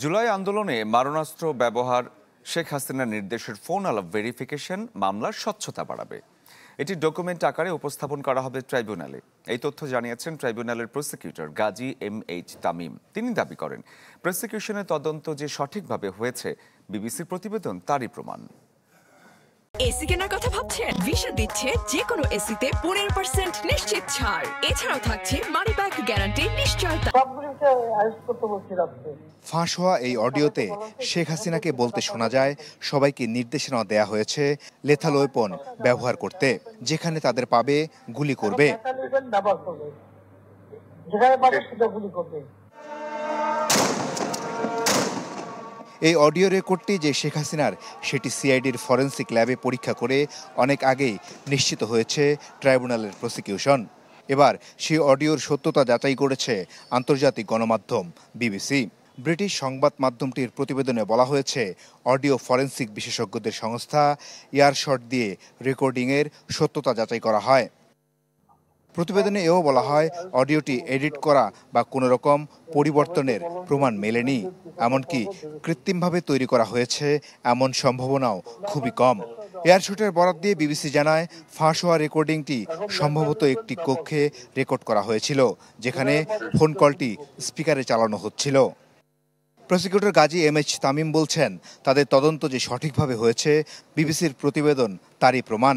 জুলাই আন্দোলনে মারণাস্ত্র ব্যবহার, শেখ হাসিনার নির্দেশের ফোন আলাপ ভেরিফিকেশন মামলার স্বচ্ছতা বাড়াবে। এটি ডকুমেন্ট আকারে উপস্থাপন করা হবে ট্রাইব্যুনালে। এই তথ্য জানিয়েছেন ট্রাইব্যুনালের প্রসিকিউটর গাজী MH তামিম। তিনি দাবি করেন, প্রসিকিউশনের তদন্ত যে সঠিকভাবে হয়েছে, বিবিসির প্রতিবেদন তারই প্রমাণ। এসি কেনার কথা ভাবছেন? ভিসা দিচ্ছে যে কোনো এসিতে 15% নিশ্চিত ছাড়। এছাড়াও থাকছে মানি ব্যাক গ্যারান্টি নিশ্চয়তা। ফাঁস হওয়া এই অডিওতে শেখ হাসিনাকে বলতে শোনা যায়, সবাইকে নির্দেশনা দেয়া হয়েছে লেথাল ওয়েপন ব্যবহার করতে, যেখানে তাদের পাবে গুলি করবে। এই অডিও রেকর্ডটি যে শেখ হাসিনার, সেটি সিআইডির ফরেন্সিক ল্যাবে পরীক্ষা করে অনেক আগেই নিশ্চিত হয়েছে ট্রাইব্যুনালের প্রসিকিউশন। এবার সেই অডিওর সত্যতা যাচাই করেছে আন্তর্জাতিক গণমাধ্যম বিবিসি। ব্রিটিশ সংবাদ মাধ্যমটির প্রতিবেদনে বলা হয়েছে, অডিও ফরেন্সিক বিশেষজ্ঞদের সংস্থা এয়ারশট দিয়ে রেকর্ডিংয়ের সত্যতা যাচাই করা হয়। প্রতিবেদনে এও বলা হয়, অডিওটি এডিট করা বা কোনো রকম পরিবর্তনের প্রমাণ মেলেনি। এমনকি কৃত্রিমভাবে তৈরি করা হয়েছে এমন সম্ভাবনাও খুবই কম। এয়ারশটের বরাত দিয়ে বিবিসি জানায়, ফাঁস হওয়া রেকর্ডিংটি সম্ভবত একটি কক্ষে রেকর্ড করা হয়েছিল, যেখানে ফোন কলটি স্পিকারে চালানো হচ্ছিল। প্রসিকিউটর গাজী MH তামিম বলছেন, তাদের তদন্ত যে সঠিকভাবে হয়েছে, বিবিসির প্রতিবেদন তারই প্রমাণ।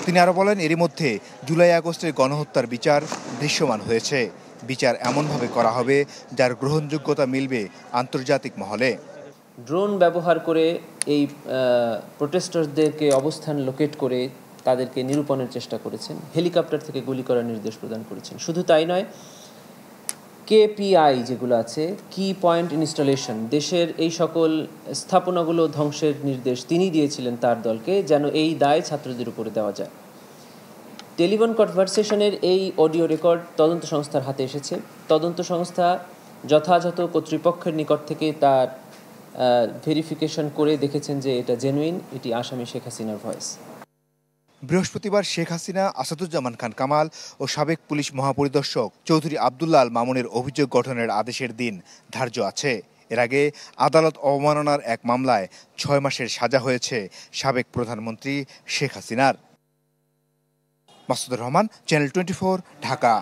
তিনি আরো বলেন, এরই মধ্যে জুলাই আগস্টের গণহত্যার বিচার দৃশ্যমান হয়েছে। বিচার এমনভাবে করা হবে যার গ্রহণযোগ্যতা মিলবে আন্তর্জাতিক মহলে। ড্রোন ব্যবহার করে এই প্রোটেস্টারদেরকে অবস্থান লোকেট করে তাদেরকে নিরূপণের চেষ্টা করেছেন। হেলিকপ্টার থেকে গুলি করার নির্দেশ প্রদান করেছেন। শুধু তাই নয়, KPI যেগুলো আছে, কি পয়েন্ট ইনস্টলেশন, দেশের এই সকল স্থাপনাগুলো ধ্বংসের নির্দেশ তিনি দিয়েছিলেন তার দলকে, যেন এই দায় ছাত্রদের উপরে দেওয়া যায়। টেলিফোন কনভারসেশনের এই অডিও রেকর্ড তদন্ত সংস্থার হাতে এসেছে। তদন্ত সংস্থা যথাযথ কর্তৃপক্ষের নিকট থেকে তার ভেরিফিকেশন করে দেখেছেন যে এটা জেনুইন, এটি আসামি শেখ হাসিনার ভয়েস। বৃহস্পতিবার শেখ হাসিনা, আসাদুজ্জামান খান কামাল ও সাবেক পুলিশ মহাপরিদর্শক চৌধুরী আবদুল্লাহ আল মামুনের অভিযোগ গঠনের আদেশের দিন ধার্য আছে। এর আগে আদালত অবমাননার এক মামলায় 6 মাসের সাজা হয়েছে সাবেক প্রধানমন্ত্রী শেখ হাসিনার। মাসুদুর রহমান, চ্যানেল 24, ঢাকা।